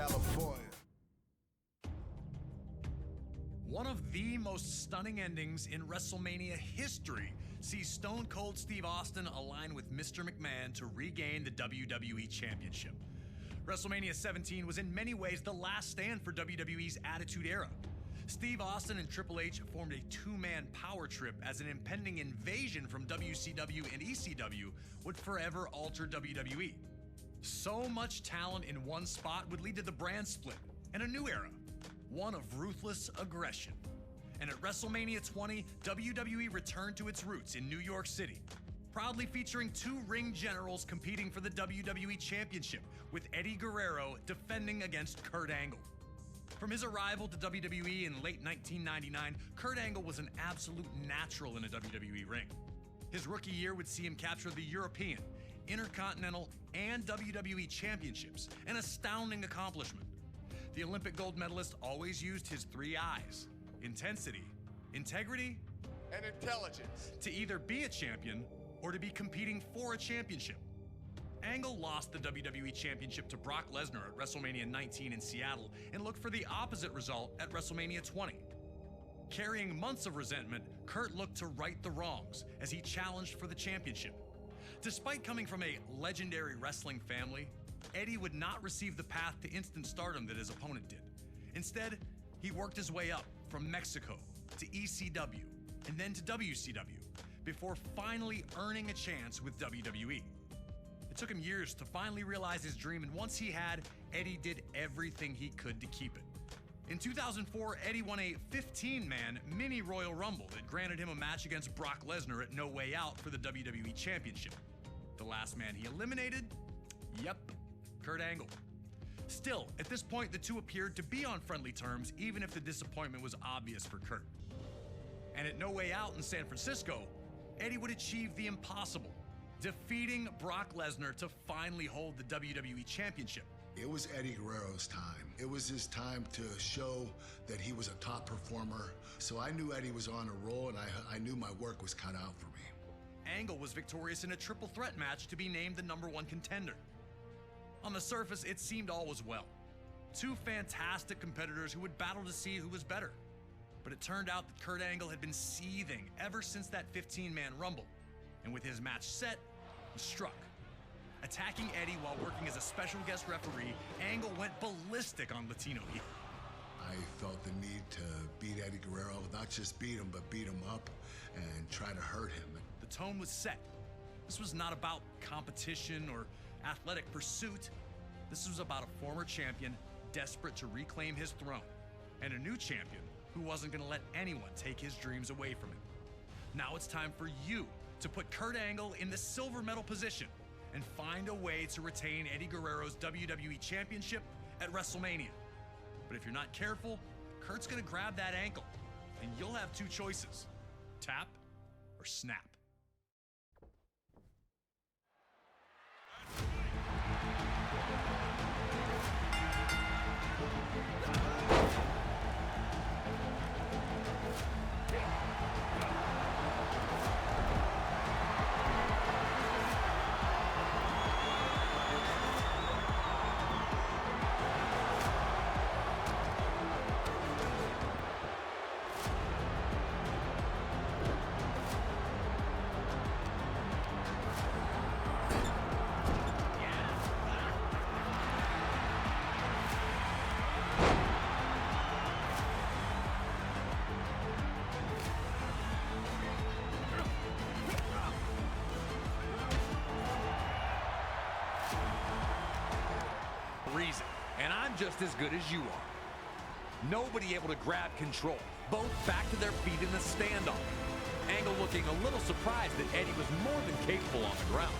California. One of the most stunning endings in WrestleMania history sees Stone Cold Steve Austin align with Mr. McMahon to regain the WWE Championship. WrestleMania 17 was in many ways the last stand for WWE's Attitude Era. Steve Austin and Triple H formed a two-man power trip as an impending invasion from WCW and ECW would forever alter WWE. So much talent in one spot would lead to the brand split and a new era, one of ruthless aggression. And at WrestleMania 20, WWE returned to its roots in New York City, proudly featuring two ring generals competing for the WWE Championship, with Eddie Guerrero defending against Kurt Angle. From his arrival to WWE in late 1999, Kurt Angle was an absolute natural in a WWE ring. His rookie year would see him capture the European, Intercontinental, and WWE Championships, an astounding accomplishment. The Olympic gold medalist always used his three I's: intensity, integrity, And intelligence. to either be a champion or to be competing for a championship. Angle lost the WWE Championship to Brock Lesnar at WrestleMania 19 in Seattle and looked for the opposite result at WrestleMania 20. Carrying months of resentment, Kurt looked to right the wrongs as he challenged for the championship. Despite coming from a legendary wrestling family, Eddie would not receive the path to instant stardom that his opponent did. Instead, he worked his way up from Mexico to ECW and then to WCW before finally earning a chance with WWE. It took him years to finally realize his dream, and once he had, Eddie did everything he could to keep it. In 2004, Eddie won a 15-man mini Royal Rumble that granted him a match against Brock Lesnar at No Way Out for the WWE Championship. The last man he eliminated? Yep, Kurt Angle. Still, at this point, the two appeared to be on friendly terms, even if the disappointment was obvious for Kurt. And at No Way Out in San Francisco, Eddie would achieve the impossible, defeating Brock Lesnar to finally hold the WWE Championship. It was Eddie Guerrero's time. It was his time to show that he was a top performer. So I knew Eddie was on a roll, and I knew my work was cut out for me. Angle was victorious in a triple threat match to be named the #1 contender. On the surface, it seemed all was well. Two fantastic competitors who would battle to see who was better. But it turned out that Kurt Angle had been seething ever since that 15-man Rumble. And with his match set, he struck. Attacking Eddie while working as a special guest referee, Angle went ballistic on Latino heel. I felt the need to beat Eddie Guerrero, not just beat him, but beat him up and try to hurt him. The tone was set. This was not about competition or athletic pursuit. This was about a former champion desperate to reclaim his throne, and a new champion who wasn't going to let anyone take his dreams away from him. Now it's time for you to put Kurt Angle in the silver medal position and find a way to retain Eddie Guerrero's WWE Championship at WrestleMania. But if you're not careful, Kurt's gonna grab that ankle, and you'll have two choices: tap or snap. Reason, and I'm just as good as you are. Nobody able to grab control. Both back to their feet in the standoff. Angle looking a little surprised that Eddie was more than capable on the ground.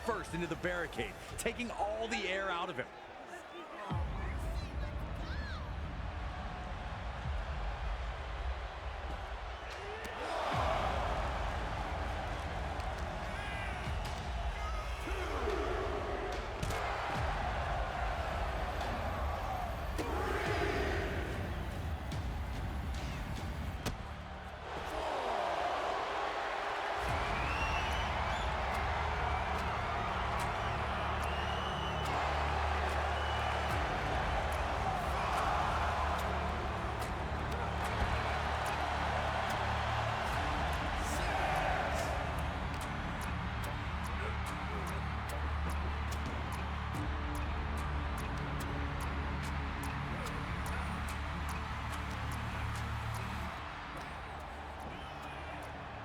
first into the barricade, taking all the air out of him.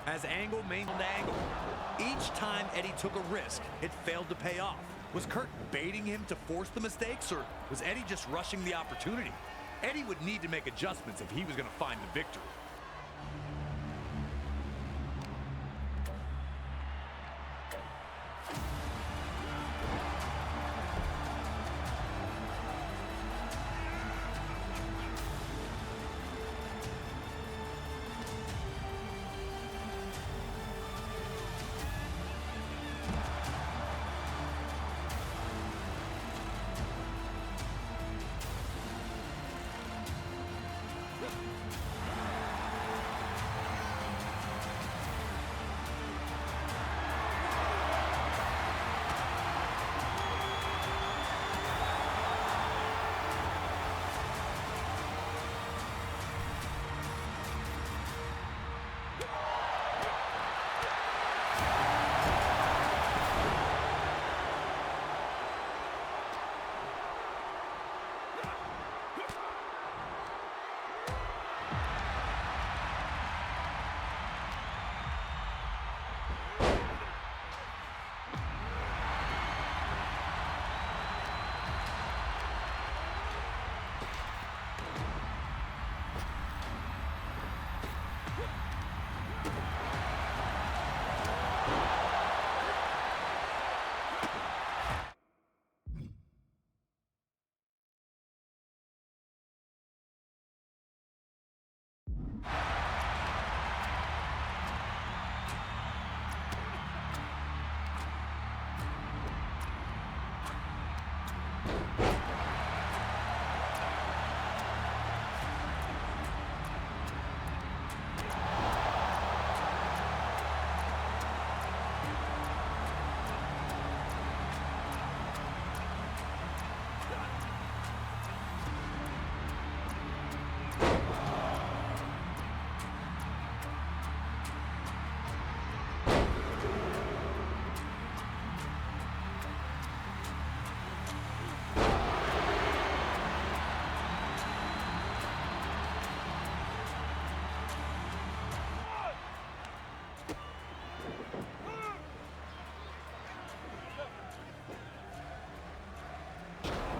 As Angle maintained Angle, each time Eddie took a risk, it failed to pay off. Was Kurt baiting him to force the mistakes, or was Eddie just rushing the opportunity? Eddie would need to make adjustments if he was going to find the victory.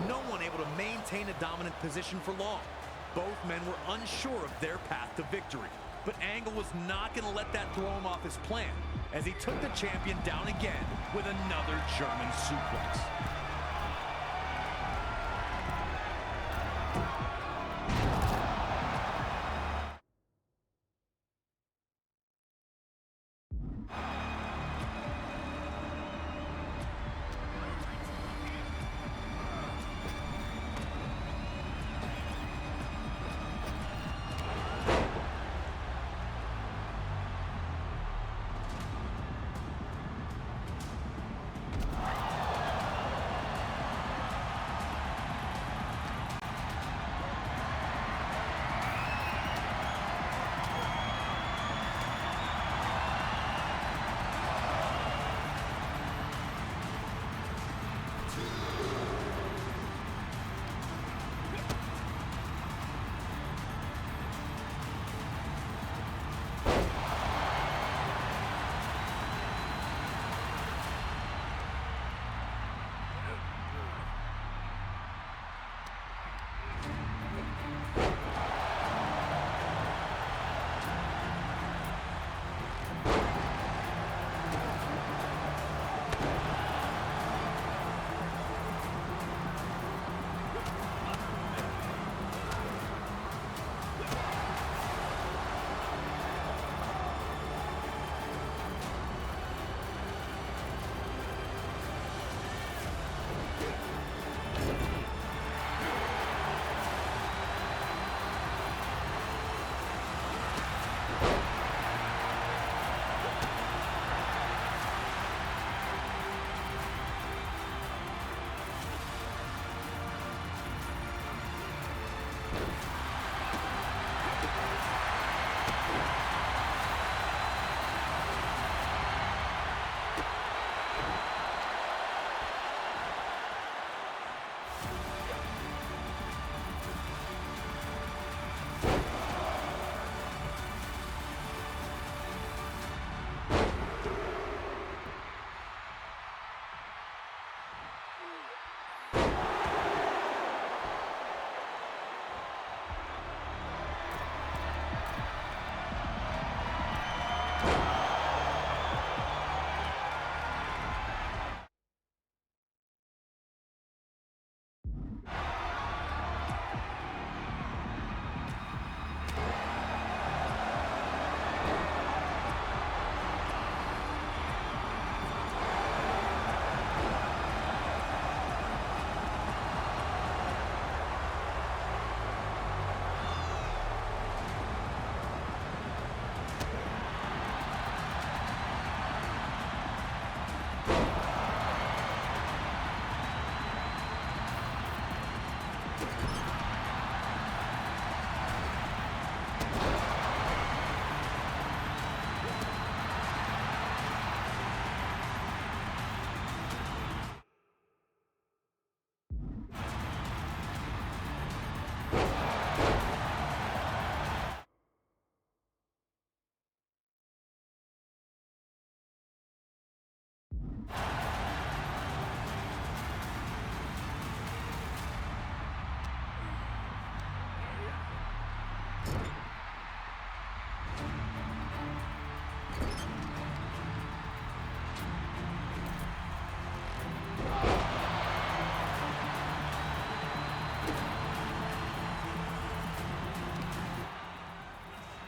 No one able to maintain a dominant position for long. Both men were unsure of their path to victory. But Angle was not going to let that throw him off his plan, as he took the champion down again with another German suplex.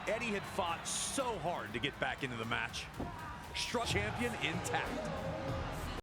Eddie had fought so hard to get back into the match. Struck champion intact.